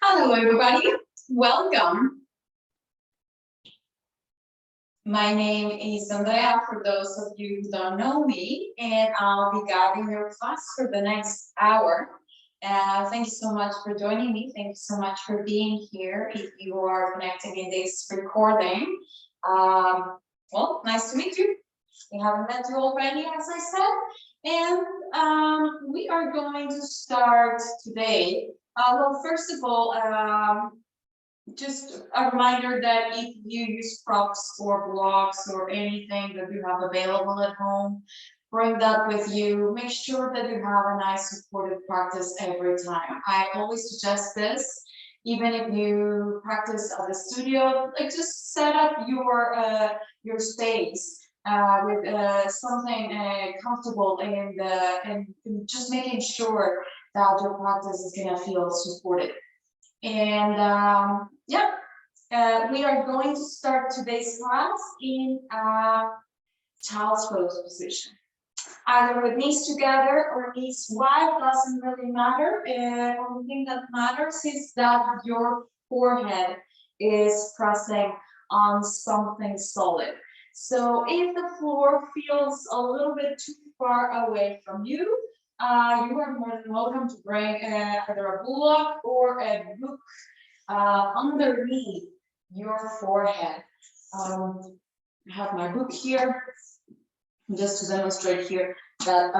Hello, everybody. Welcome. My name is Andrea, for those of you who don't know me, and I'll be guiding your class for the next hour. Thank you so much for joining me. Thank you so much for being here. If you are connecting in this recording, well, nice to meet you. We haven't met you already, as I said, and we are going to start today. Well, first of all, just a reminder that if you use props or blocks or anything that you have available at home, bring that with you. Make sure that you have a nice supported practice every time. I always suggest this, even if you practice at the studio, like just set up your space with something comfortable and just making sure that your practice is gonna feel supported. And yeah, we are going to start today's class in child's pose position. Either with knees together or knees wide, doesn't really matter. The only thing that matters is that your forehead is pressing on something solid. So if the floor feels a little bit too far away from you, you are more than welcome to bring either a block or a book underneath your forehead. I have my book here, just to demonstrate here that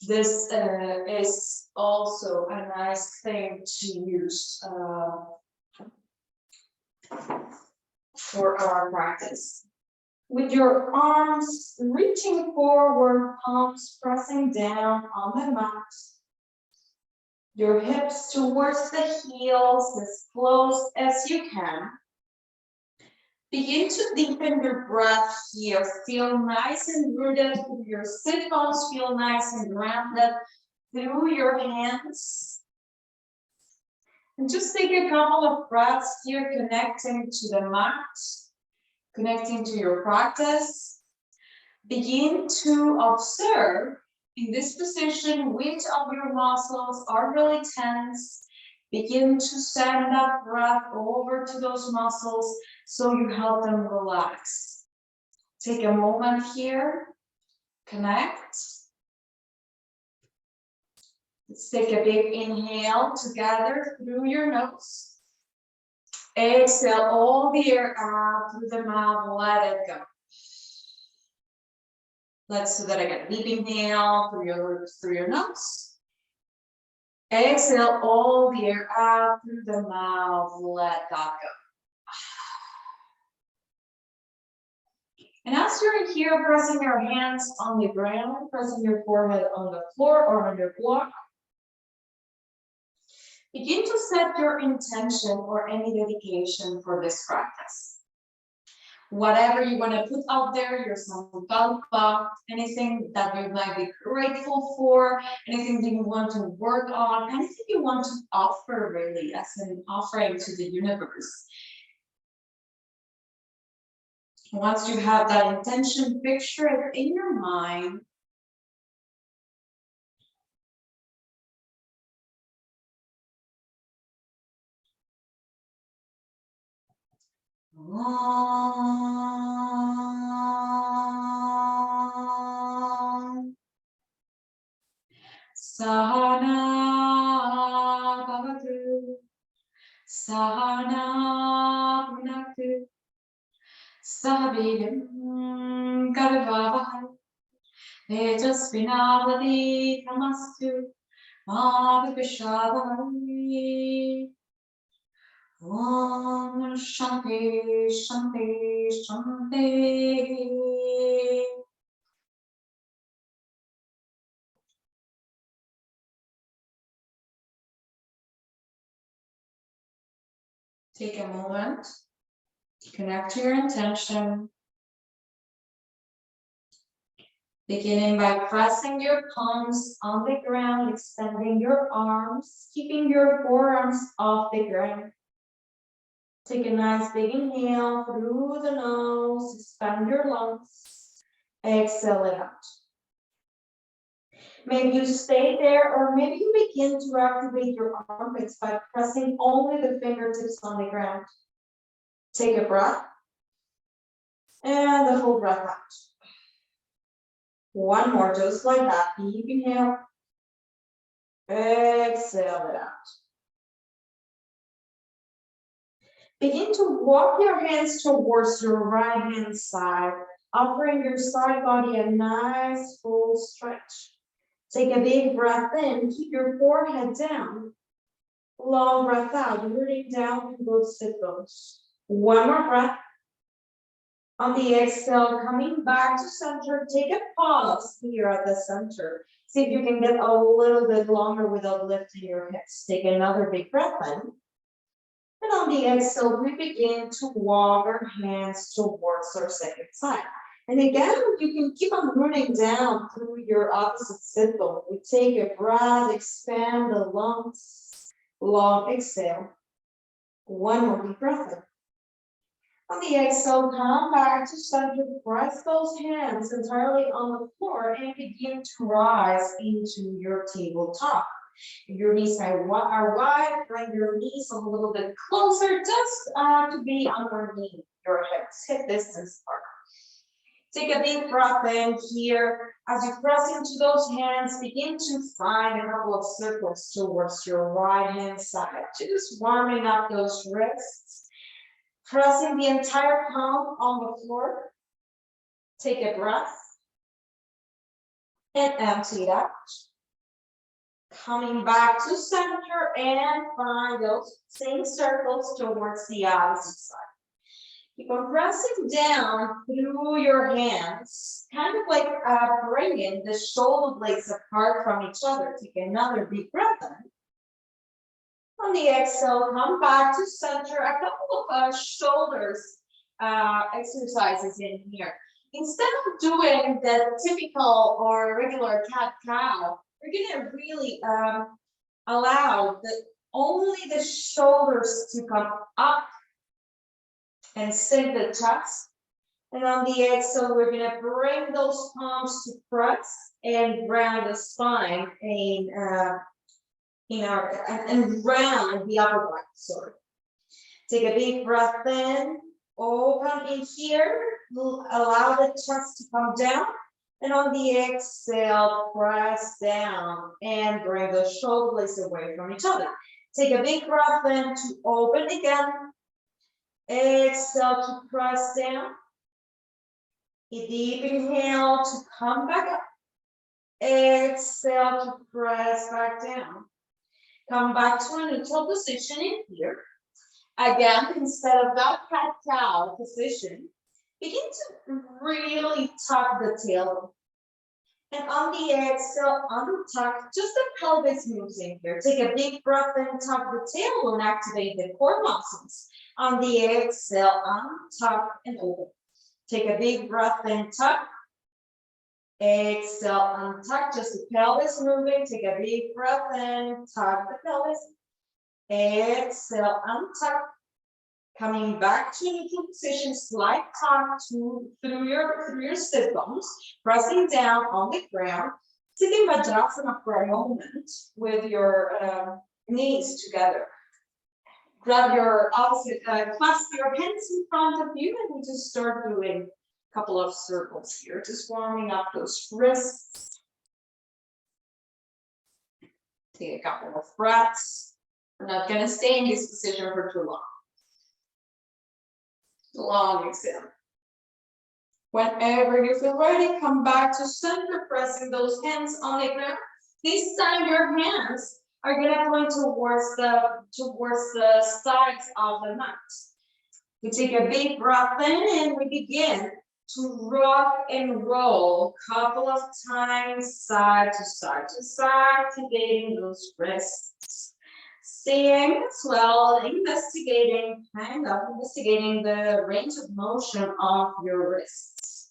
this is also a nice thing to use for our practice. With your arms reaching forward, palms pressing down on the mat. Your hips towards the heels, as close as you can. Begin to deepen your breath here. Feel nice and rooted. Your sit bones feel nice and grounded through your hands. And just take a couple of breaths here, connecting to the mat, connecting to your practice. Begin to observe in this position which of your muscles are really tense. Begin to send that breath over to those muscles so you help them relax. Take a moment here, connect. Let's take a big inhale together through your nose. Exhale all the air out through the mouth, let it go. Let's do that again. Deep inhale through your nose. Exhale all the air out through the mouth, let that go. And as you're here, pressing your hands on the ground, pressing your forehead on the floor or on your block, begin to set your intention or any dedication for this practice. Whatever you want to put out there, your sankalpa, anything that you might be grateful for, anything that you want to work on, anything you want to offer really as an offering to the universe. Once you have that intention, picture it in your mind. Sahana bhavatu, sahana bhunaktu, sahavidam karvavahai, tejasvinavati namastu, madhukashavahai. Om Shanti Shanti Shanti. Take a moment, connect to your intention, beginning by pressing your palms on the ground, extending your arms, keeping your forearms off the ground. Take a nice big inhale through the nose, expand your lungs, exhale it out. Maybe you stay there, or maybe you begin to activate your armpits by pressing only the fingertips on the ground. Take a breath, and the full breath out. One more, just like that. Deep inhale. Exhale it out. Begin to walk your hands towards your right hand side, offering your side body a nice full stretch. Take a big breath in, keep your forehead down. Long breath out, rooting down through both sit bones. One more breath. On the exhale, coming back to center, take a pause here at the center. See if you can get a little bit longer without lifting your hips. Take another big breath in. And on the exhale, we begin to walk our hands towards our second side. And again, you can keep on rooting down through your opposite sit bone. We take a breath, expand the lungs, long exhale. One more deep breath in. On the exhale, come back to center, press those hands entirely on the floor and begin to rise into your tabletop. Your knees are wide, bring your knees a little bit closer, just to be underneath your hips, hip distance apart. Take a deep breath in here. As you press into those hands, begin to find a couple of circles towards your right hand side, just warming up those wrists. Pressing the entire palm on the floor. Take a breath and empty it out. Coming back to center and find those same circles towards the opposite side. Keep on pressing down through your hands, kind of like bringing the shoulder blades apart from each other. Take another deep breath in. On the exhale, come back to center. A couple of shoulders exercises in here. Instead of doing the typical or regular cat-cow, we're gonna really allow only the shoulders to come up and sink the chest. And on the exhale, we're gonna bring those palms to press and ground the spine and round the upper back, sorry. Take a big breath in, open in here, allow the chest to come down, and on the exhale, press down and bring the shoulder blades away from each other. Take a big breath in to open again, exhale to press down, a deep inhale to come back up, exhale to press back down. Come back to a neutral position in here. Again, instead of that cat-cow position, begin to really tuck the tail. And on the exhale, under-tuck, just the pelvis moves in here. Take a big breath in, tuck the tailbone, activate the core muscles. On the exhale, untuck and open. Take a big breath in, tuck. Exhale, untuck, just the pelvis moving. Take a big breath in, tuck the pelvis. Exhale, untuck. Coming back to neutral position, slight tuck through your sit bones, pressing down on the ground, sitting Vajrasana for a moment with your knees together. Grab your opposite, clasp your hands in front of you, and we just start doing couple of circles here, just warming up those wrists. Take a couple of breaths. We're not going to stay in this position for too long. Long exhale. Whenever you feel ready, come back to center, pressing those hands on the ground. This time your hands are going to point towards the sides of the mat. We take a big breath in and we begin to rock and roll a couple of times, side to side to side, activating those wrists. Seeing as well, investigating the range of motion of your wrists.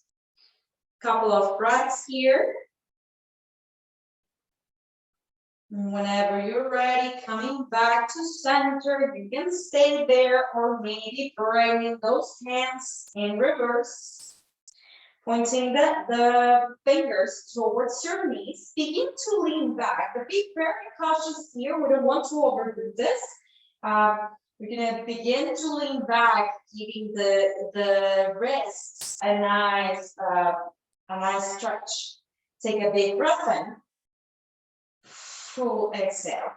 Couple of breaths here. Whenever you're ready, coming back to center, you can stay there or maybe bringing those hands in reverse. Pointing the fingers towards your knees, begin to lean back, but be very cautious here. We don't want to overdo this. We're gonna begin to lean back, giving the wrists a nice stretch. Take a big breath in. Full exhale.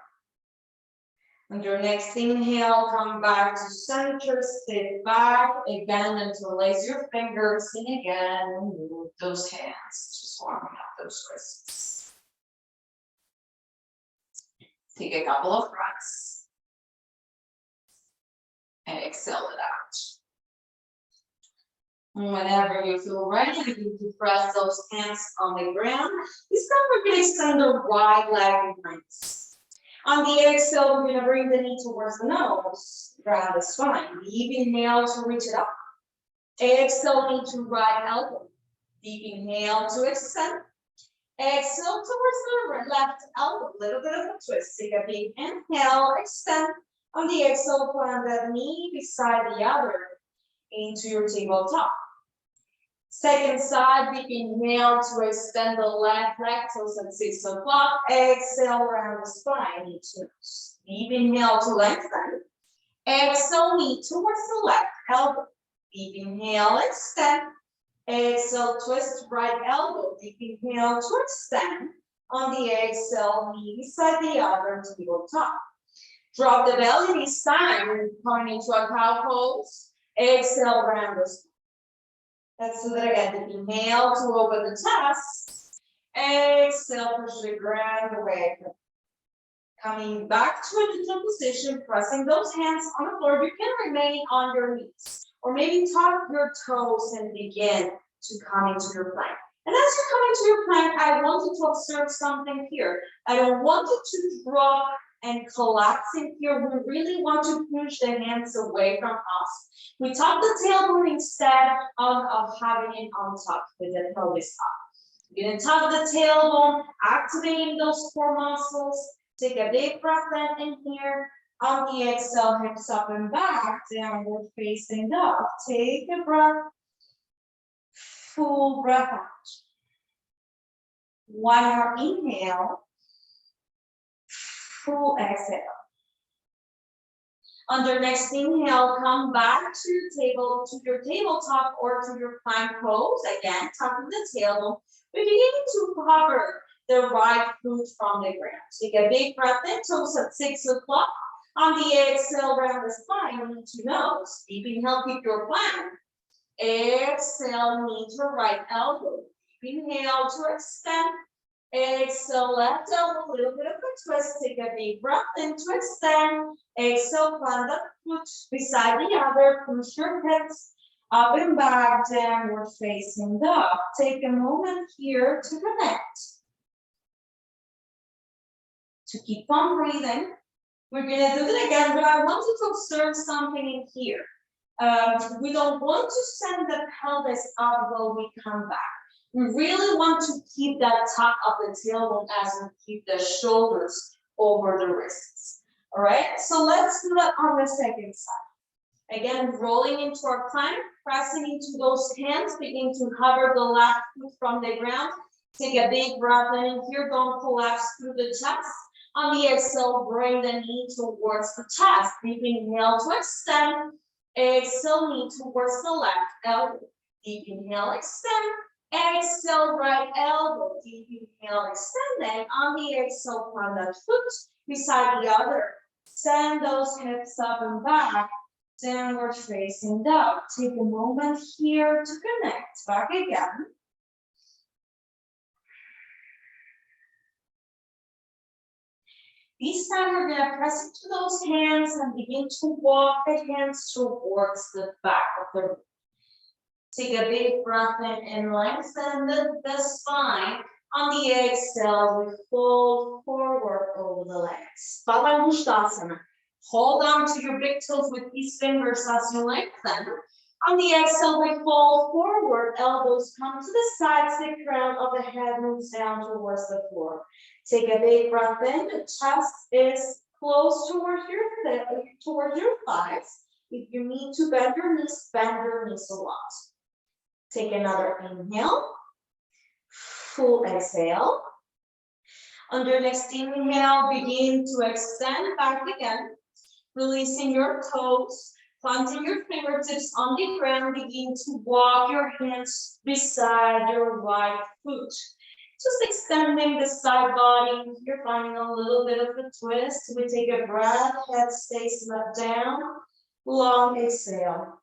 On your next inhale, come back to center, sit back again and interlace your fingers and again move those hands, just warming up those wrists. Take a couple of breaths and exhale it out. Whenever you feel ready, begin to press those hands on the ground. This time we're going to extend the right leg behind. On the exhale, we're going to bring the knee towards the nose, grab the spine. Deep inhale to reach it up. Exhale, knee to right elbow. Deep inhale to extend. Exhale towards the left elbow. Little bit of a twist. Take a big inhale, extend. On the exhale, plant that knee beside the other into your tabletop. Second side, deep inhale to extend the left leg toes at 6 o'clock. Exhale around the spine, knee to nose. Deep inhale to lengthen. Exhale, knee towards the left elbow. Deep inhale, extend. Exhale, twist right elbow. Deep inhale to extend. On the exhale, knee beside the other tabletop. Drop the belly this time, coming into a cow pose. Exhale around the spine. Let's do that again. Inhale to open the chest. Exhale, push the ground away. Coming back to a neutral position, pressing those hands on the floor. You can remain on your knees. Or maybe tuck your toes and begin to come into your plank. And as you come into your plank, I want you to observe something here. I don't want you to drop and collapse in here. We really want to push the hands away from us. We tuck the tailbone instead of having it on top with the pelvis up. You're gonna tuck the tailbone, activating those core muscles. Take a big breath in here. On the exhale, hips up and back, downward facing dog. Take a breath. Full breath out. One more inhale. Full exhale. On your next inhale, come back to your tabletop or to your plank pose. Again, tucking the tailbone. We're beginning to cover the right foot from the ground. Take a big breath in, toes at 6 o'clock. On the exhale, round the spine, knee to nose. Deep inhale, keep your plank. Exhale, knee to right elbow. Deep inhale to extend. Exhale, left elbow, a little bit of a twist. Take a big breath in to extend. Exhale, plant the foot beside the other. Push your hips up and back, downward facing dog. Take a moment here to connect. To keep on breathing. We're gonna do it again, but I want you to observe something in here. We don't want to send the pelvis up while we come back. We really want to keep that tuck of the tailbone as we keep the shoulders over the wrists. All right, so let's do that on the second side. Again, rolling into our plank, pressing into those hands, begin to hover the left foot from the ground. Take a big breath in here, don't collapse through the chest. On the exhale, bring the knee towards the chest. Deep inhale to extend. Exhale, knee towards the left elbow. Deep inhale, extend. Exhale, right elbow. Deep inhale, extending. On the exhale, plant that foot beside the other. Send those hips up and back. Downward facing dog. Take a moment here to connect. Back again. This time we're going to press into those hands and begin to walk the hands towards the back of the room. Take a big breath in and lengthen the spine. On the exhale, we fold forward over the legs. Balangushtasana. Hold on to your big toes with these fingers as you lengthen. On the exhale, we fold forward, elbows come to the sides, the crown of the head moves down towards the floor. Take a big breath in, the chest is close towards your thighs. If you need to bend your knees a lot. Take another inhale. Full exhale. On your next inhale, begin to extend back again, releasing your toes, planting your fingertips on the ground, begin to walk your hands beside your right foot. Just extending the side body. You're finding a little bit of a twist. We take a breath, head stays down, long exhale.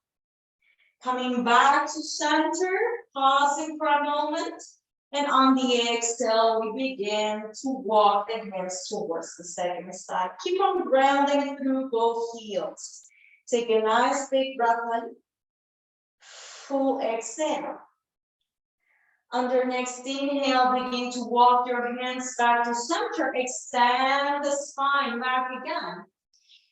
Coming back to center, pausing for a moment. And on the exhale, we begin to walk the hands towards the second side. Keep on grounding through both heels. Take a nice big breath in. Full exhale. On your next inhale, begin to walk your hands back to center. Extend the spine back again.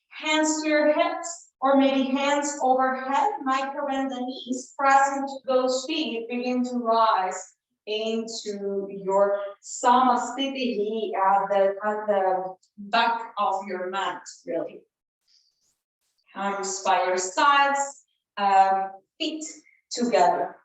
Hands to your hips, or maybe hands overhead. Micro bend the knees, press into those feet. Begin to rise into your samasthiti at the back of your mat, really. Arms by your sides, feet together.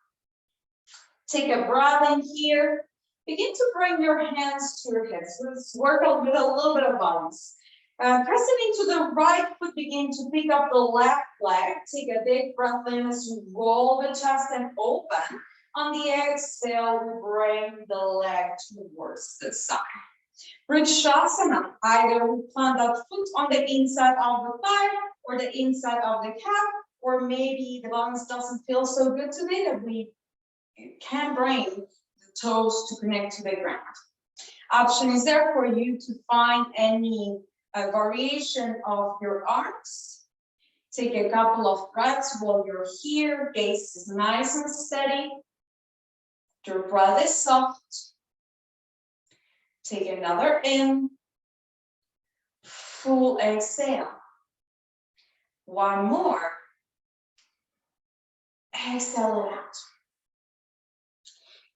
Take a breath in here. Begin to bring your hands to your hips. Let's work with a little bit of balance. Pressing into the right foot, begin to pick up the left leg. Take a big breath in as you roll the chest and open. On the exhale, we bring the leg towards the side. Vrikshasana, either we plant that foot on the inside of the thigh or the inside of the calf, or maybe the balance doesn't feel so good today that we can bring the toes to connect to the ground. Option is there for you to find any variation of your arms. Take a couple of breaths while you're here. Gaze is nice and steady. Your breath is soft. Take another in. Full exhale. One more. Exhale it out.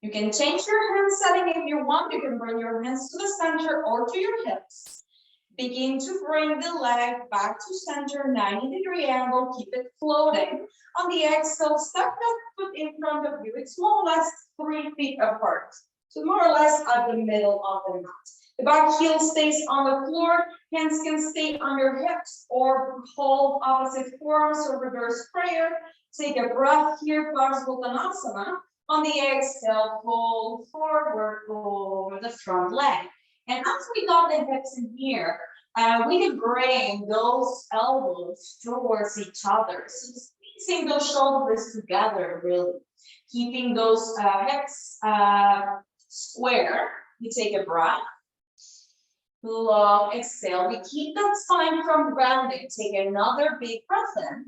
You can change your hand setting if you want. You can bring your hands to the center or to your hips. Begin to bring the leg back to center, 90-degree angle. Keep it floating. On the exhale, step that foot in front of you. It's more or less 3 feet apart. So more or less at the middle of the mat. The back heel stays on the floor. Hands can stay on your hips or hold opposite forearms or reverse prayer. Take a breath here, Parsvottanasana. On the exhale, fold forward over the front leg. And as we got the hips in here, we can bring those elbows towards each other. So squeezing those shoulders together, really. Keeping those hips square. We take a breath. Long exhale. We keep that spine from grounding. Take another big breath in.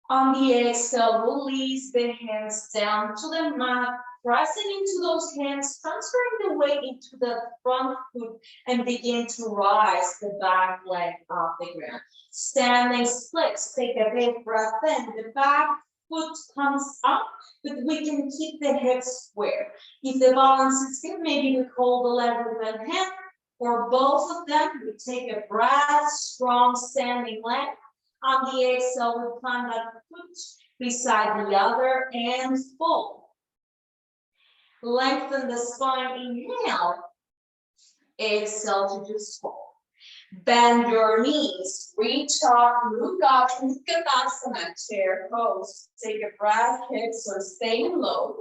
On the exhale, release the hands down to the mat. Pressing into those hands, transferring the weight into the front foot and begin to rise the back leg off the ground. Standing splits, take a big breath in. The back foot comes up, but we can keep the hips square. If the balance is good, maybe we hold the leg with one hand or both of them. We take a breath, strong standing leg. On the exhale, we plant that foot beside the other and fold. Lengthen the spine, inhale. Exhale to just fold. Bend your knees, reach up, look up, Uttanasana, chair pose. Take a breath, hips are staying low.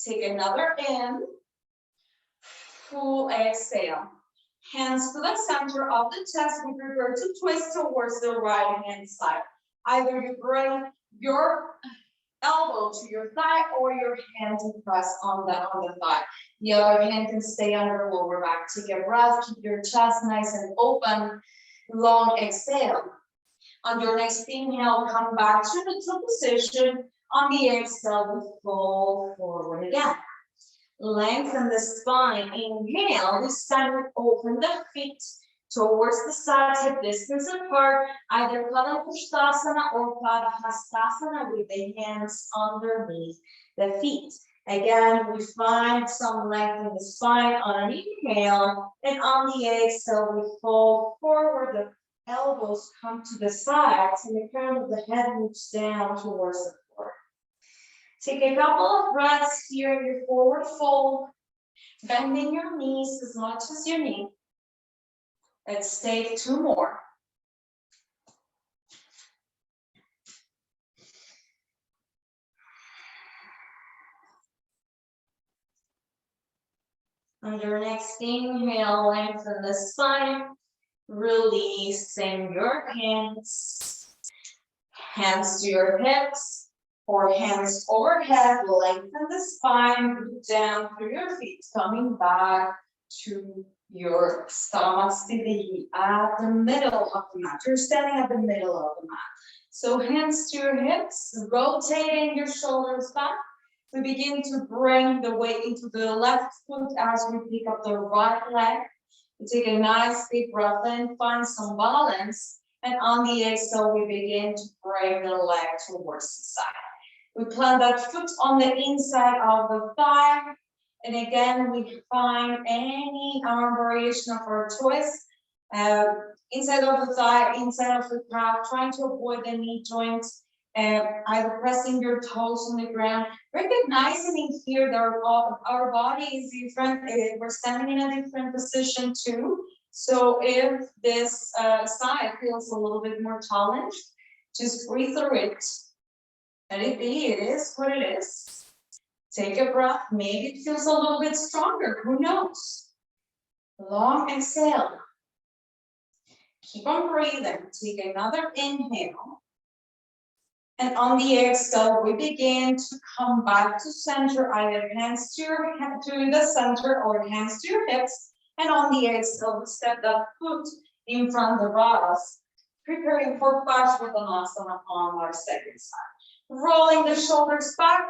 Take another in. Full exhale. Hands to the center of the chest. We prefer to twist towards the right hand side. Either you bring your elbow to your thigh or your hand to press on the thigh. The other hand can stay on your lower back. Take a breath, keep your chest nice and open. Long exhale. On your next inhale, come back to neutral position. On the exhale, we fold forward again. Lengthen the spine. Inhale. This time we open the feet towards the sides, hip distance apart, either Padangusthasana or Padahastasana with the hands underneath the feet. Again, we find some length in the spine on an inhale, and on the exhale, we fold forward. The elbows come to the sides, and the crown of the head moves down towards the floor. Take a couple of breaths here in your forward fold, bending your knees as much as you need. Let's take 2 more. On your next inhale, lengthen the spine, releasing your hands to your hips, or hands overhead, lengthen the spine, root down through your feet, coming back to your stomach stability at the middle of the mat. You're standing at the middle of the mat. So hands to your hips, rotating your shoulders back. We begin to bring the weight into the left foot as we pick up the right leg. We take a nice deep breath in, find some balance. And on the exhale, we begin to bring the leg towards the side. We plant that foot on the inside of the thigh. And again, we find any arm variation of our choice. Inside of the thigh, inside of the calf, trying to avoid the knee joints. Either pressing your toes on the ground, recognizing here that our body is different. We're standing in a different position too. So if this side feels a little bit more challenged, just breathe through it. Let it be, it is what it is. Take a breath, maybe it feels a little bit stronger, who knows? Long exhale. Keep on breathing, take another inhale. And on the exhale, we begin to come back to center, either hands to the center or hands to your hips. And on the exhale, we step that foot in front of us, preparing for Parsvottanasana on our second side. Rolling the shoulders back,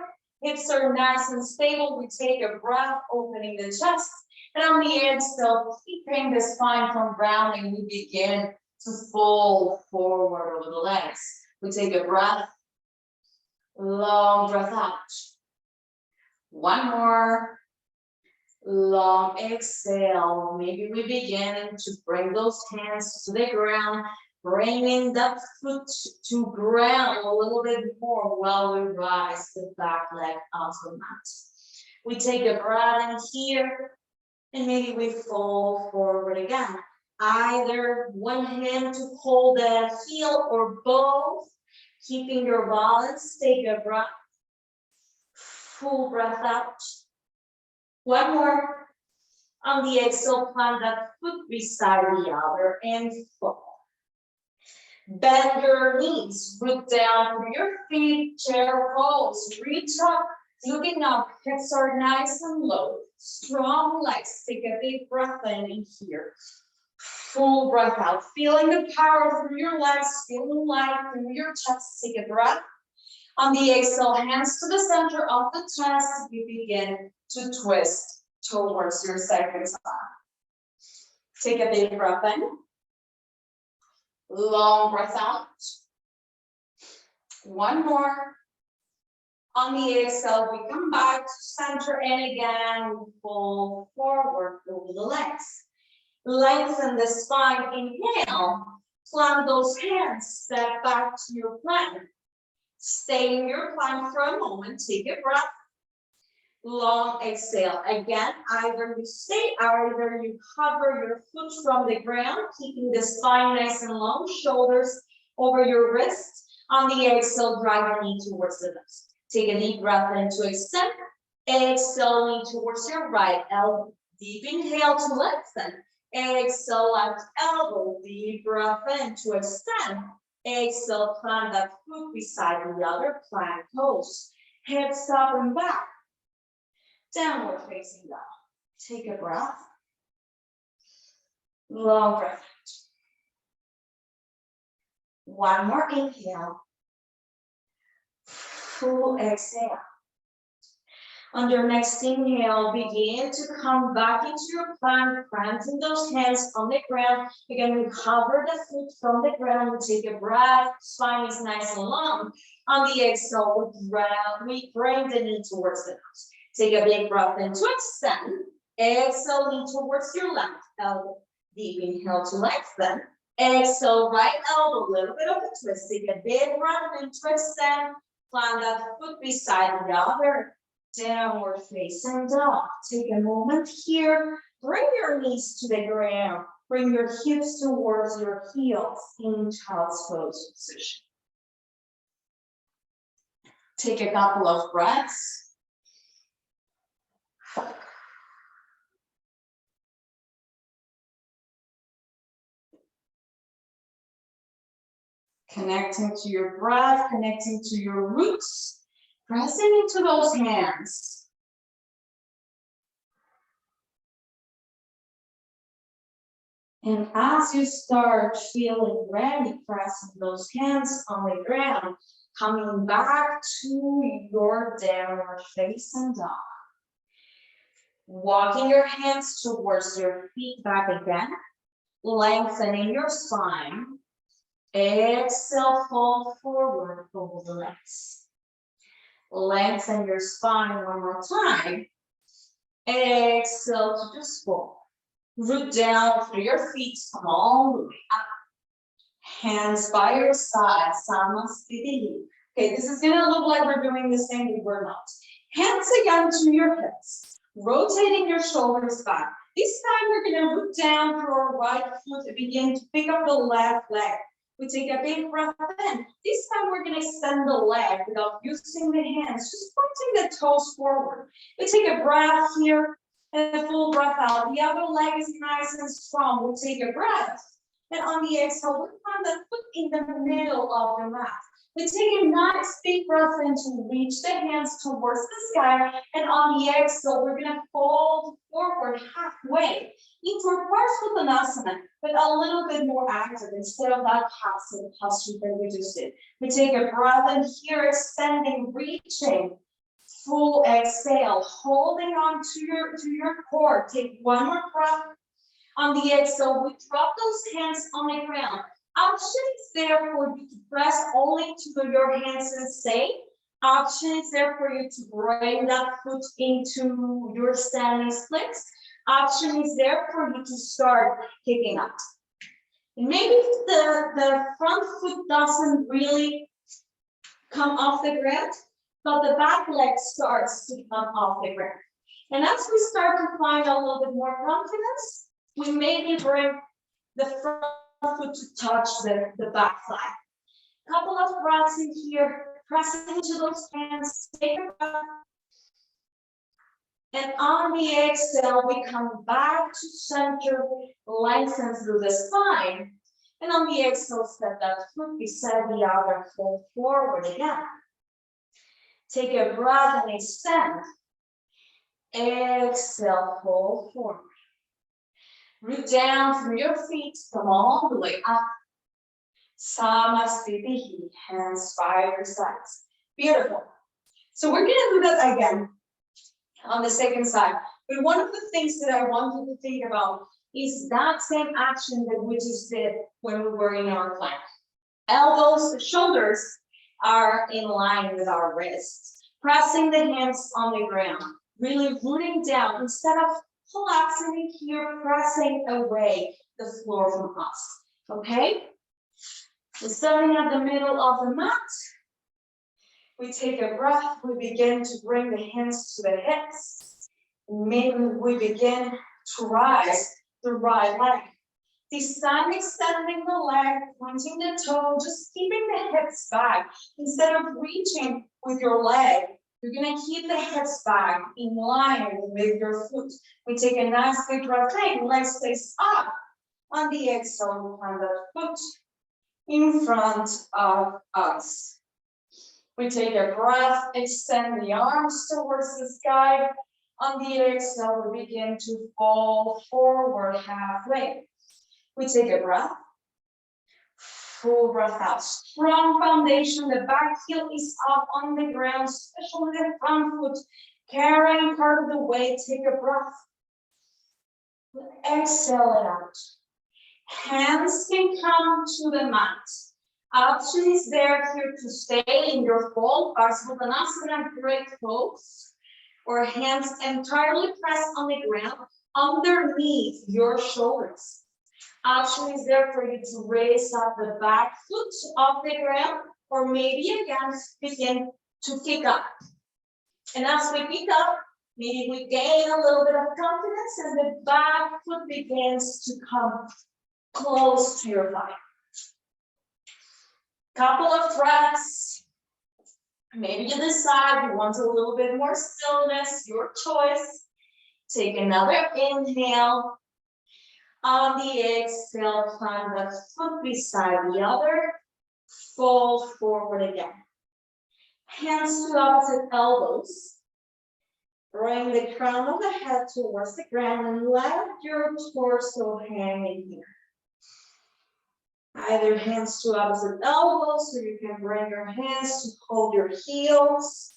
hips are nice and stable. We take a breath, opening the chest. And on the exhale, keeping the spine from rounding, we begin to fold forward over the legs. We take a breath, long breath out. One more. Long exhale. Maybe we begin to bring those hands to the ground, bringing that foot to ground a little bit more while we rise the back leg onto the mat. We take a breath in here, and maybe we fold forward again. Either one hand to hold the heel or both, keeping your balance. Take a breath, full breath out. One more. On the exhale, plant that foot beside the other and fall. Bend your knees, root down through your feet, chair pose, reach up, looking up, hips are nice and low. Strong legs, take a deep breath in here. Full breath out, feeling the power through your legs, feeling light through your chest. Take a breath. On the exhale, hands to the center of the chest, you begin to twist towards your second side. Take a deep breath in. Long breath out. One more. On the exhale, we come back to center, and again, we fold forward over the legs. Lengthen the spine, inhale. Plant those hands, step back to your plank. Stay in your plank for a moment, take a breath. Long exhale. Again, either you stay, either you cover your foot from the ground, keeping the spine nice and long, shoulders over your wrists. On the exhale, drive your knee towards the left. Take a deep breath in to extend. Exhale, knee towards your right elbow. Deep inhale to lengthen. Exhale, left elbow. Deep breath in to extend. Exhale, plant that foot beside the other, plank pose. Hips up and back. Downward facing dog. Take a breath. Long breath out. One more inhale. Full exhale. On your next inhale, begin to come back into your plank, planting those hands on the ground. Again, we cover the foot from the ground. We take a breath. Spine is nice and long. On the exhale, we bring the knee towards the nose. Take a big breath in to extend. Exhale, lean towards your left elbow. Deep inhale to lengthen. Exhale, right elbow, a little bit of a twist. Take a big breath in to extend. Plant that foot beside the other. Downward facing dog. Take a moment here. Bring your knees to the ground. Bring your hips towards your heels in child's pose position. Take a couple of breaths. Connecting to your breath, connecting to your roots, pressing into those hands. And as you start feeling ready, pressing those hands on the ground, coming back to your downward facing dog. Walking your hands towards your feet back again, lengthening your spine. Exhale, fold forward, fold the legs. Lengthen your spine one more time. Exhale to just fold. Root down through your feet, come all the way up. Hands by your side, Samasthiti. Okay, this is gonna look like we're doing the same, but we're not. Hands again to your hips, rotating your shoulders back. This time we're gonna root down through our right foot and begin to pick up the left leg. We take a big breath in. This time we're gonna extend the leg without using the hands, just pointing the toes forward. We take a breath here and a full breath out. The other leg is nice and strong. We'll take a breath. And on the exhale, we find the foot in the middle of the mat. We take a nice big breath in to reach the hands towards the sky. And on the exhale, we're gonna fold forward halfway into a Parsvottanasana, but a little bit more active instead of that passive posture that we just did. We take a breath in here, extending, reaching. Full exhale, holding on to your core. Take one more breath. On the exhale, we drop those hands on the ground. Option is there for you to press only to your hands and stay. Option is there for you to bring that foot into your standing splits. Option is there for you to start kicking up. And maybe the front foot doesn't really come off the ground, but the back leg starts to come off the ground. And as we start to find a little bit more confidence, we maybe bring the front foot to touch the back thigh. Couple of breaths in here, pressing into those hands, take a breath. And on the exhale, we come back to center, lengthen through the spine. And on the exhale, step that foot beside the other, fold forward again. Take a breath and extend. Exhale, fold forward. Root down through your feet, come all the way up. Samasthiti, hands by your sides. Beautiful. So we're gonna do that again on the second side. But one of the things that I want you to think about is that same action that we just did when we were in our plank. Elbows, shoulders are in line with our wrists. Pressing the hands on the ground, really rooting down instead of collapsing in here, pressing away the floor from us, okay? So starting at the middle of the mat, we take a breath, we begin to bring the hands to the hips. Maybe we begin to rise the right leg. This time extending the leg, pointing the toe, just keeping the hips back. Instead of reaching with your leg, you're gonna keep the hips back in line with your foot. We take a nice big breath in, leg stays up. On the exhale, we find that foot in front of us. We take a breath, extend the arms towards the sky. On the exhale, we begin to fall forward halfway. We take a breath. Full breath out. Strong foundation. The back heel is up on the ground, especially the front foot carrying part of the weight. Take a breath. Exhale it out. Hands can come to the mat. Option is there here to stay in your fold, Parsvottanasana, great pose, or hands entirely pressed on the ground underneath your shoulders. option is there for you to raise up the back foot off the ground, or maybe again begin to kick up. And as we kick up, maybe we gain a little bit of confidence and the back foot begins to come close to your thigh. Couple of breaths. Maybe you decide you want a little bit more stillness, your choice. Take another inhale. On the exhale, plant the foot beside the other. Fold forward again. Hands to opposite elbows. Bring the crown of the head towards the ground and let your torso hang in here. Either hands to opposite elbows, so you can bring your hands to hold your heels.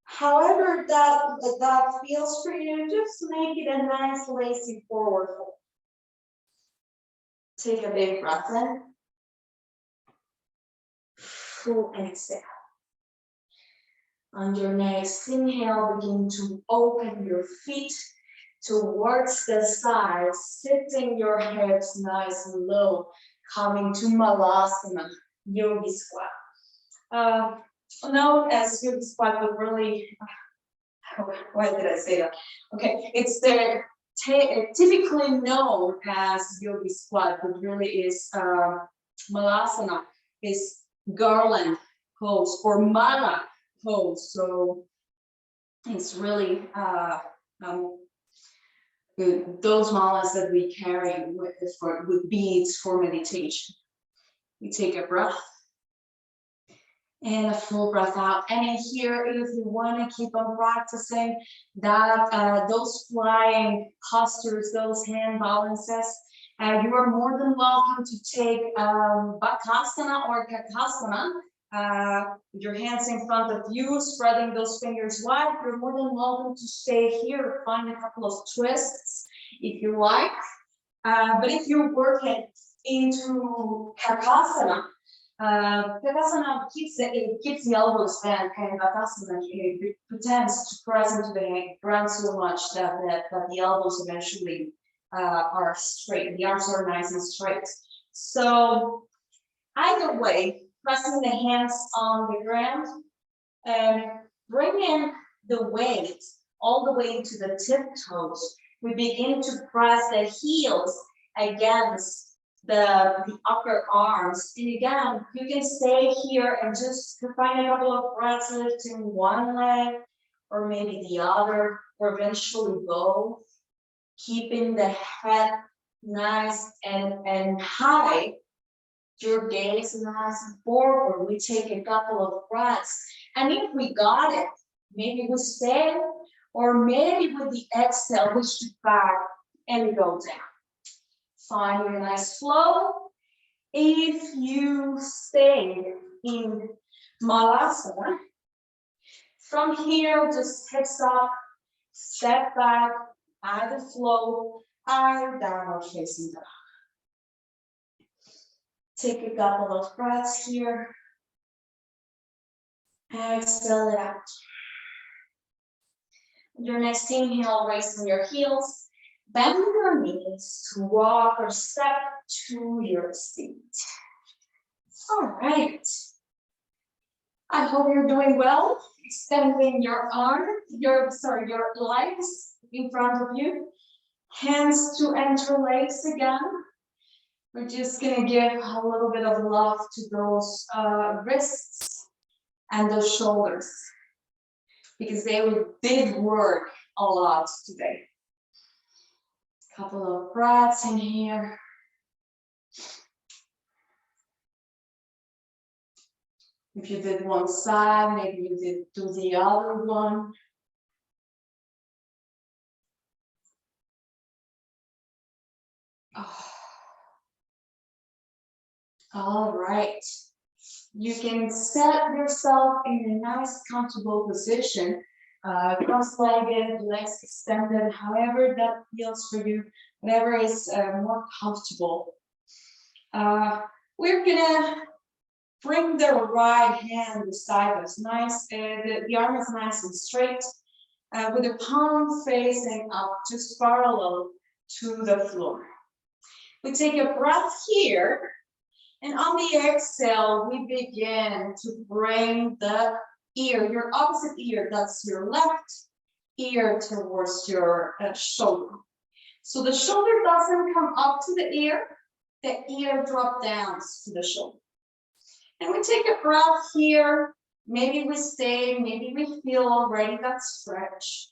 However that feels for you, just make it a nice lazy forward fold. Take a big breath in. Full exhale. On your next inhale, begin to open your feet towards the sides, sitting your hips nice and low, coming to Malasana, Yogi Squat. Note as Yogi Squat, but really, why did I say that? Okay, it's typically known as Yogi Squat, but really is Malasana, is garland pose or mala pose. So it's really those malas that we carry with beads for meditation. We take a breath and a full breath out. And in here, if you want to keep on practicing that, those flying postures, those hand balances, you are more than welcome to take Bakasana or Kakasana. Your hands in front of you, spreading those fingers wide. You're more than welcome to stay here, find a couple of twists if you like. But if you're working into Kakasana, Kakasana keeps the elbows bent, and Bakasana pretends to press into the ground so much that the elbows eventually are straight. The arms are nice and straight. So either way, pressing the hands on the ground and bringing the weight all the way into the tiptoes. We begin to press the heels against the upper arms. And again, you can stay here and just find a couple of breaths lifting one leg or maybe the other, or eventually both. Keeping the head nice and high. Your gaze nice and forward. We take a couple of breaths. And if we got it, maybe we stay, or maybe with the exhale, we shift back and go down. Find a nice flow. If you stay in Malasana, from here, just hips up, step back, either flow, either downward facing dog. Take a couple of breaths here. Exhale it out. Your next inhale, raising your heels. Bend your knees to walk or step to your seat. All right. I hope you're doing well. Extending your your legs in front of you. Hands to interlace again. We're just gonna give a little bit of love to those wrists and those shoulders, because they did work a lot today. Couple of breaths in here. If you did one side, maybe you did do the other one. Oh. All right. You can set yourself in a nice, comfortable position, cross-legged, legs extended, however that feels for you, whatever is more comfortable. We're gonna bring the right hand beside us. Nice, the arm is nice and straight, with the palm facing up, just parallel to the floor. We take a breath here. And on the exhale, we begin to bring the ear, your opposite ear, that's your left ear, towards your shoulder. So the shoulder doesn't come up to the ear drop down to the shoulder. And we take a breath here. Maybe we stay, maybe we feel already that stretch.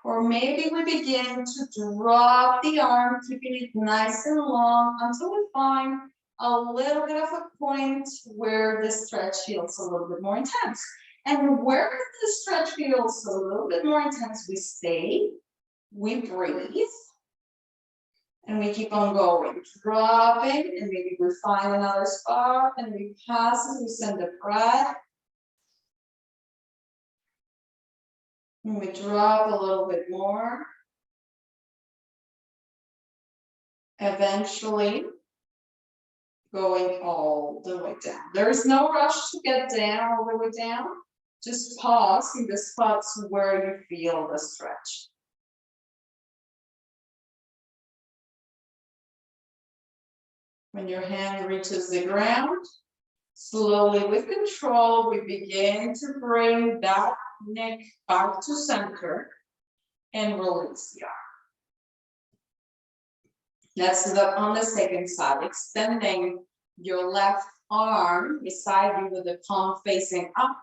Or maybe we begin to drop the arm, keeping it nice and long until we find a little bit of a point where the stretch feels a little bit more intense. And where the stretch feels a little bit more intense, we stay, we breathe, and we keep on going, dropping, and maybe we find another spot, and we pass it, we send the breath. And we drop a little bit more. Eventually, going all the way down. There is no rush to get down all the way down. Just pause in the spots where you feel the stretch. When your hand reaches the ground, slowly with control, we begin to bring that neck back to center and release the arm. Let's do that on the second side, extending your left arm beside you with the palm facing up.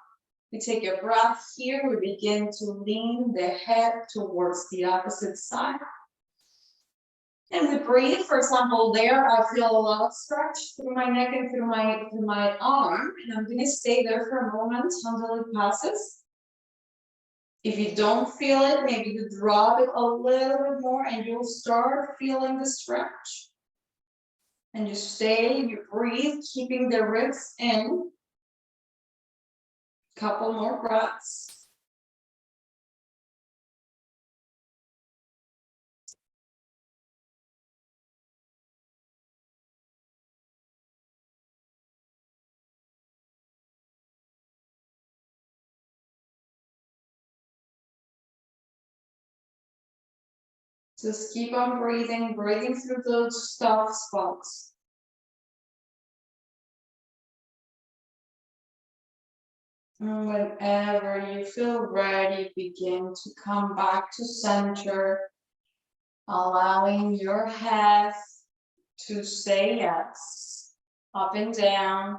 We take a breath here. We begin to lean the head towards the opposite side. And we breathe. For example, there I feel a lot of stretch through my neck and through my arm. And I'm going to stay there for a moment until it passes. If you don't feel it, maybe you drop it a little bit more and you'll start feeling the stretch. And you stay, you breathe, keeping the ribs in. Couple more breaths. Just keep on breathing, breathing through those soft spots. And whenever you feel ready, begin to come back to center, allowing your head to say yes, up and down.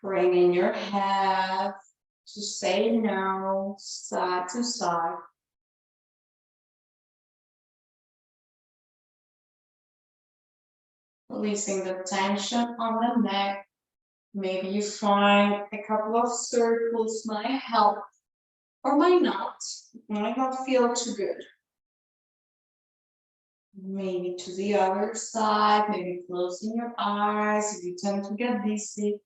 Bringing your head to say no, side to side. Releasing the tension on the neck. Maybe you find a couple of circles might help or might not. Might not feel too good. Maybe to the other side, maybe closing your eyes if you tend to get dizzy.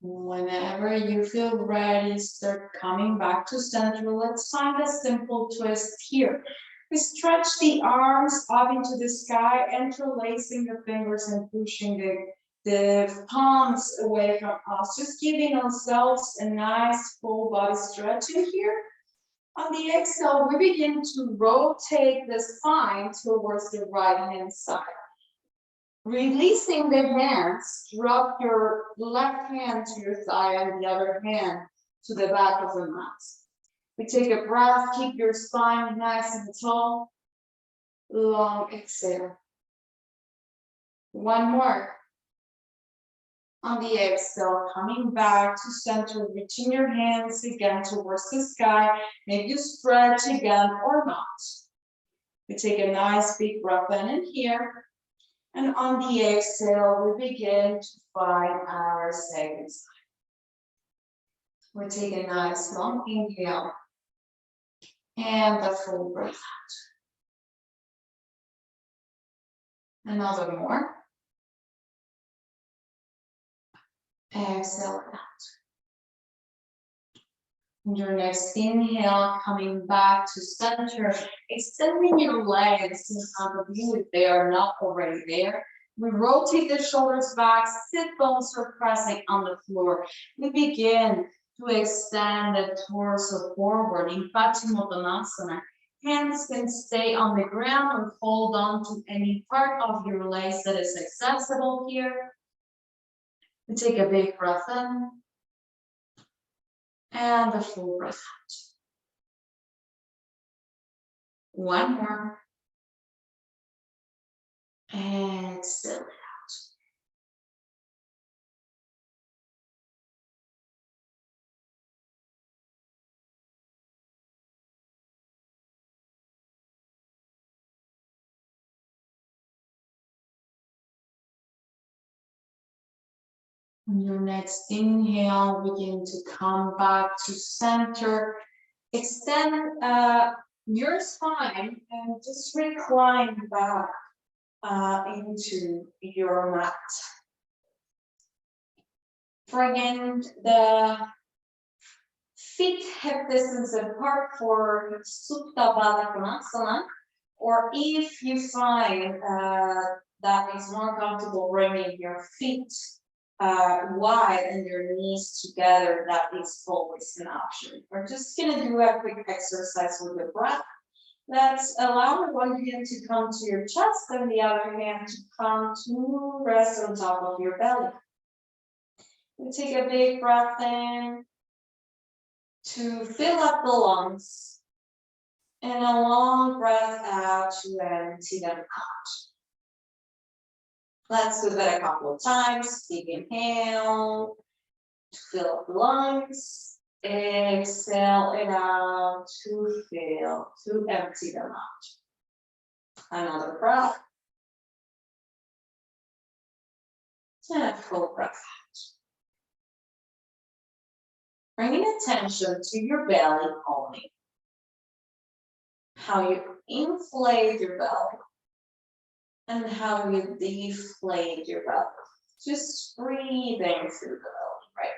Whenever you feel ready, start coming back to center. Let's find a simple twist here. We stretch the arms up into the sky, interlacing the fingers and pushing the palms away from us. Just giving ourselves a nice full body stretch in here. On the exhale, we begin to rotate the spine towards the right hand side. Releasing the hands, drop your left hand to your thigh and the other hand to the back of the mat. We take a breath, keep your spine nice and tall. Long exhale. One more. On the exhale, coming back to center, reaching your hands again towards the sky. Maybe you stretch again or not. We take a nice big breath in and here. And on the exhale, we begin to find our second side. We take a nice long inhale and a full breath out. Another more. Exhale out. Your next inhale, coming back to center, extending your legs in front of you if they are not already there. We rotate the shoulders back, sit bones are pressing on the floor. We begin to extend the torso forward in Paschimottanasana. Hands can stay on the ground or hold on to any part of your legs that is accessible here. We take a big breath in and a full breath out. One more. Exhale it out. On your next inhale, begin to come back to center. Extend your spine and just recline back into your mat. Bring the feet hip distance apart for Supta Baddha Konasana, or if you find that it's more comfortable bringing your feet wide and your knees together, that is always an option. We're just gonna do a quick exercise with the breath. Let's allow the one hand to come to your chest and the other hand to come to rest on top of your belly. We take a big breath in to fill up the lungs and a long breath out to empty them out. Let's do that a couple of times. Deep inhale to fill up the lungs. Exhale it out to empty them out. Another breath. And a full breath out. Bringing attention to your belly only. How you inflate your belly and how you deflate your belly. Just breathing through the belly right now.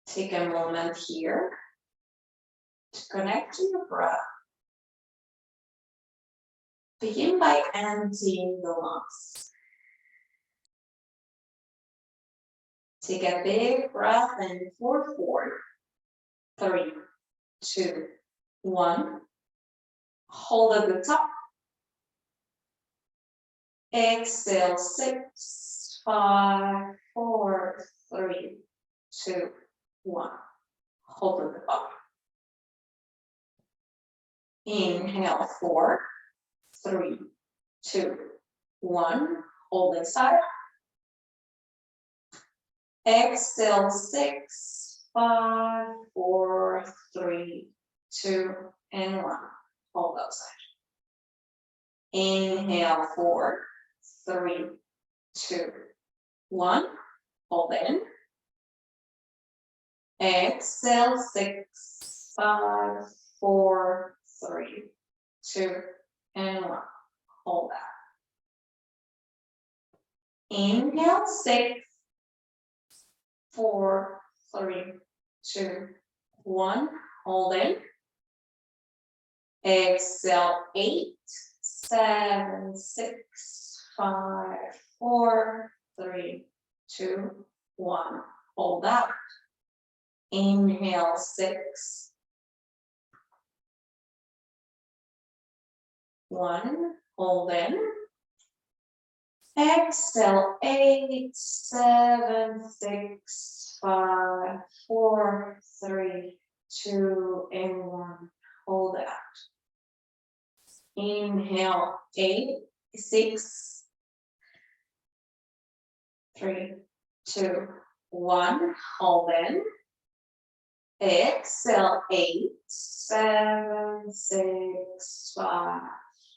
Take a moment here to connect to your breath. Begin by emptying the lungs. Take a big breath in for 4, 3, 2, 1. Hold at the top. Exhale, 6, 5, 4, 3, 2, 1. Hold at the bottom. Inhale, 4, 3, 2, 1. Hold inside. Exhale, 6, 5, 4, 3, 2, and 1. Hold outside. Inhale, 4, 3, 2, 1. Hold in. Exhale, 6, 5, 4, 3, 2, and 1. Hold that. Inhale, 6, 4, 3, 2, 1. Hold in. Exhale, 8, 7, 6, 5, 4, 3, 2, 1. Hold out. Inhale, 6, 1. Hold in. Exhale, 8, 7, 6, 5, 4, 3, 2, and 1. Hold out. Inhale, 8, 6, 3, 2, 1. Hold in. Exhale, 8, 7, 6, 5,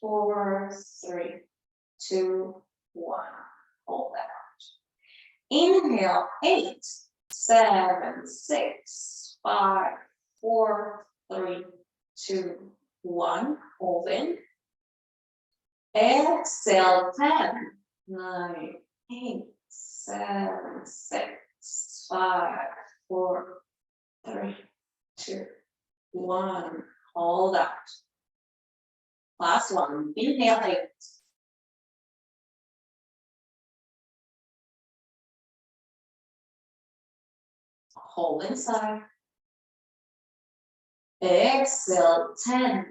4, 3, 2, 1. Hold that out. Inhale, 8, 7, 6, 5, 4, 3, 2, 1. Hold in. Exhale, 10, 9, 8, 7, 6, 5, 4, 3, 2, 1. Hold out. Last one. Inhale 8. Hold inside. Exhale 10.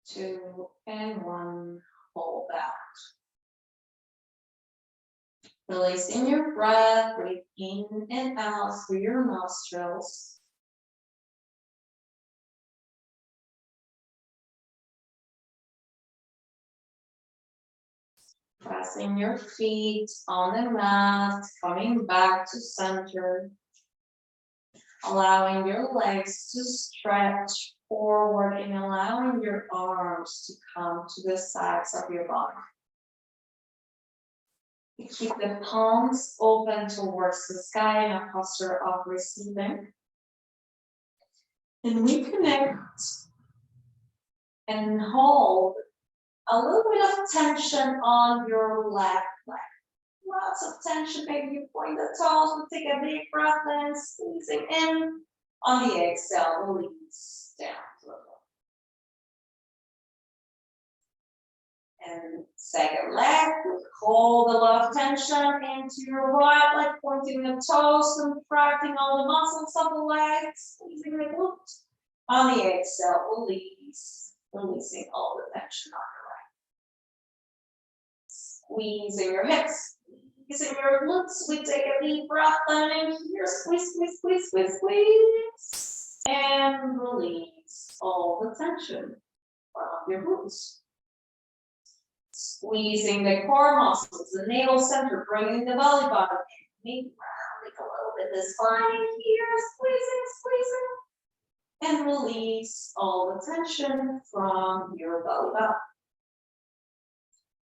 2 and 1. Hold out. Releasing your breath, breathe in and out through your nostrils. Pressing your feet on the mat, coming back to center. Allowing your legs to stretch forward and allowing your arms to come to the sides of your body. You keep the palms open towards the sky in a posture of receiving. And we connect and hold a little bit of tension on your left leg. Lots of tension, maybe you point the toes, we take a deep breath in, squeezing in. On the exhale, release down to the floor. And second leg, hold a lot of tension into your right leg, pointing the toes, contracting all the muscles of the legs, squeezing the glutes. On the exhale, release, releasing all the tension on your leg. Squeezing your hips, squeezing your glutes. We take a deep breath in here, squeeze, squeeze, squeeze, squeeze, squeeze. And release all the tension from your glutes. Squeezing the core muscles, the navel center, bringing the belly button in. Maybe rounding a little bit the spine here, squeezing, squeezing. And release all the tension from your belly button.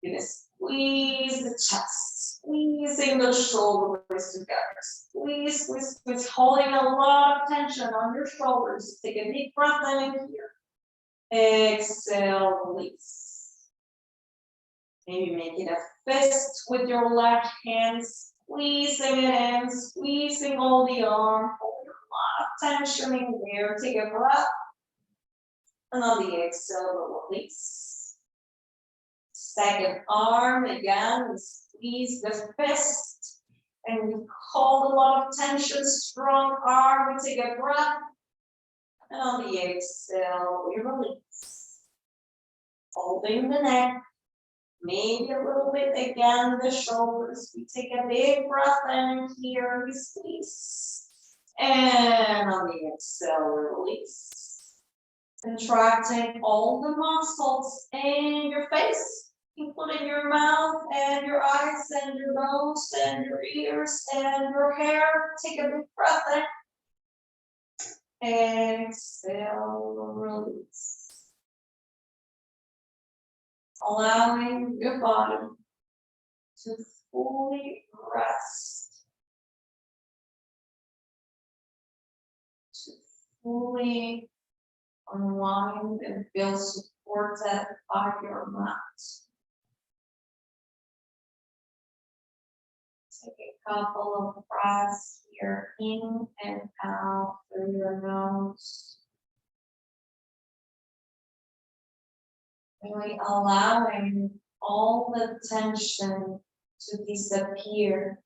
You're gonna squeeze the chest, squeezing the shoulders together. Squeeze, squeeze, squeeze, holding a lot of tension on your shoulders. Take a deep breath in here. Exhale, release. Maybe making a fist with your left hand, squeezing it in, squeezing all the arm, holding a lot of tension in there. Take a breath. And on the exhale, release. Second arm, again, we squeeze the fist. And we hold a lot of tension, strong arm. We take a breath. And on the exhale, we release. Holding the neck. Maybe a little bit again, the shoulders. We take a big breath in here, we squeeze. And on the exhale, release. Contracting all the muscles in your face, including your mouth and your eyes and your nose and your ears and your hair. Take a big breath in. Exhale, release. Allowing your body to fully rest, to fully unwind and feel supported by your mat. Take a couple of breaths here in and out through your nose. Really allowing all the tension to disappear,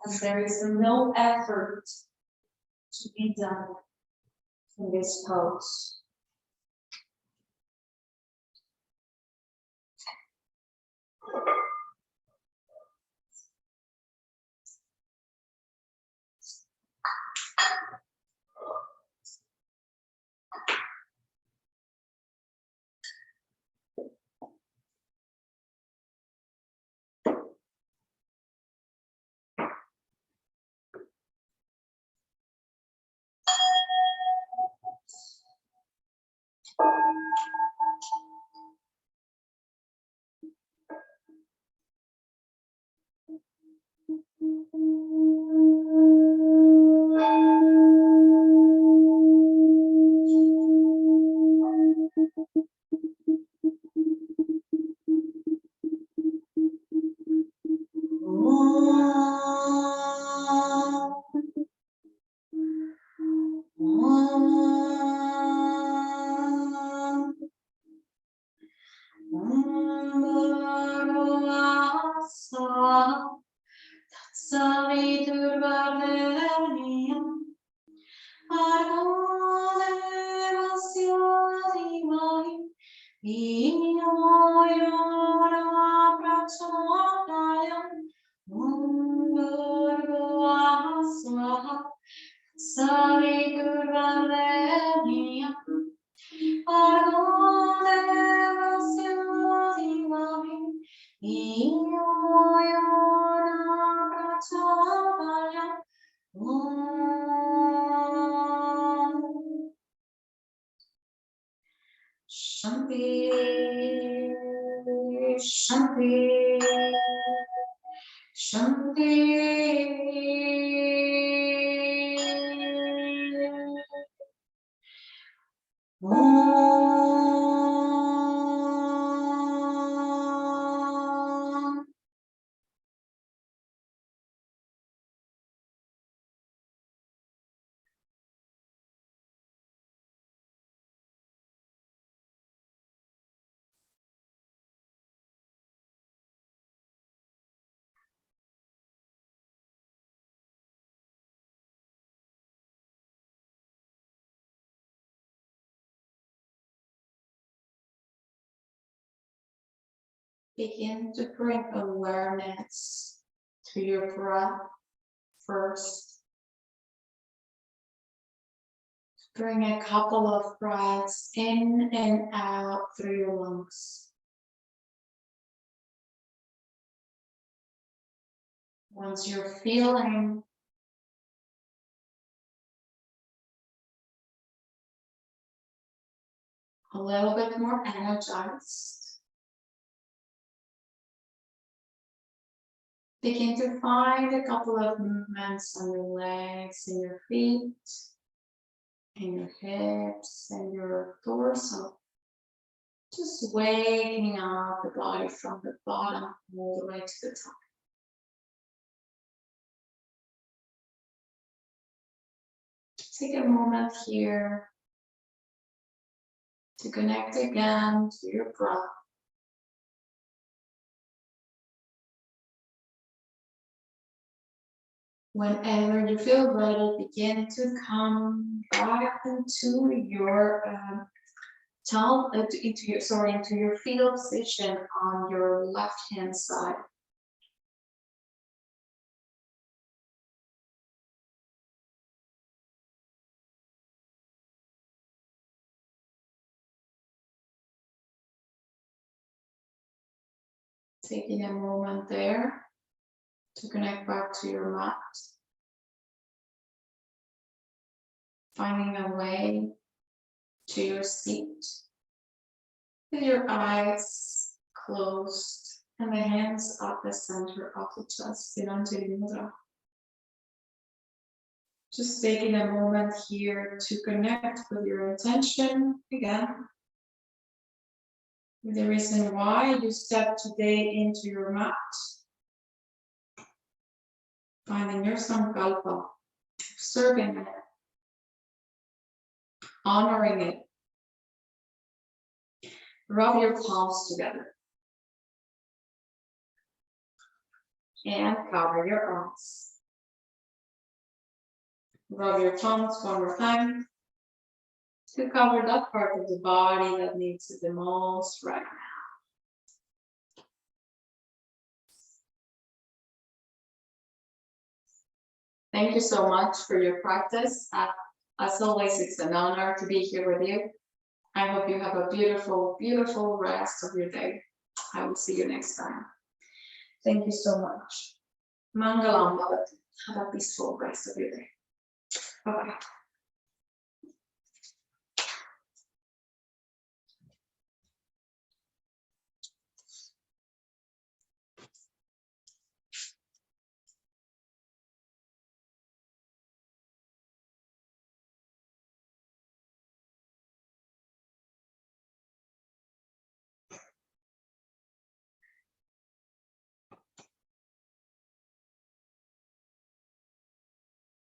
as there is no effort to be done in this pose. Shanti, Shanti, Shanti. Om. Begin to bring awareness to your breath first. Bring a couple of breaths in and out through your lungs. Once you're feeling a little bit more energized, begin to find a couple of movements on your legs and your feet, and your hips and your torso. Just waking up the body from the bottom all the way to the top. Take a moment here to connect again to your breath. Whenever you feel ready, begin to come back into your into your fetal position on your left hand side. Taking a moment there to connect back to your mat. Finding a way to your seat with your eyes closed and the hands at the center of the chest in Anjali Mudra. Just taking a moment here to connect with your intention again. The reason why you step today into your mat. Finding your sankalpa, observing it, honoring it. Rub your palms together. And cover your eyes. Rub your palms one more time to cover that part of the body that needs it the most right now. Thank you so much for your practice. As always, it's an honor to be here with you. I hope you have a beautiful, beautiful rest of your day. I will see you next time. Thank you so much. Mangalam Bhavati. Have a peaceful rest of your day. Bye-bye.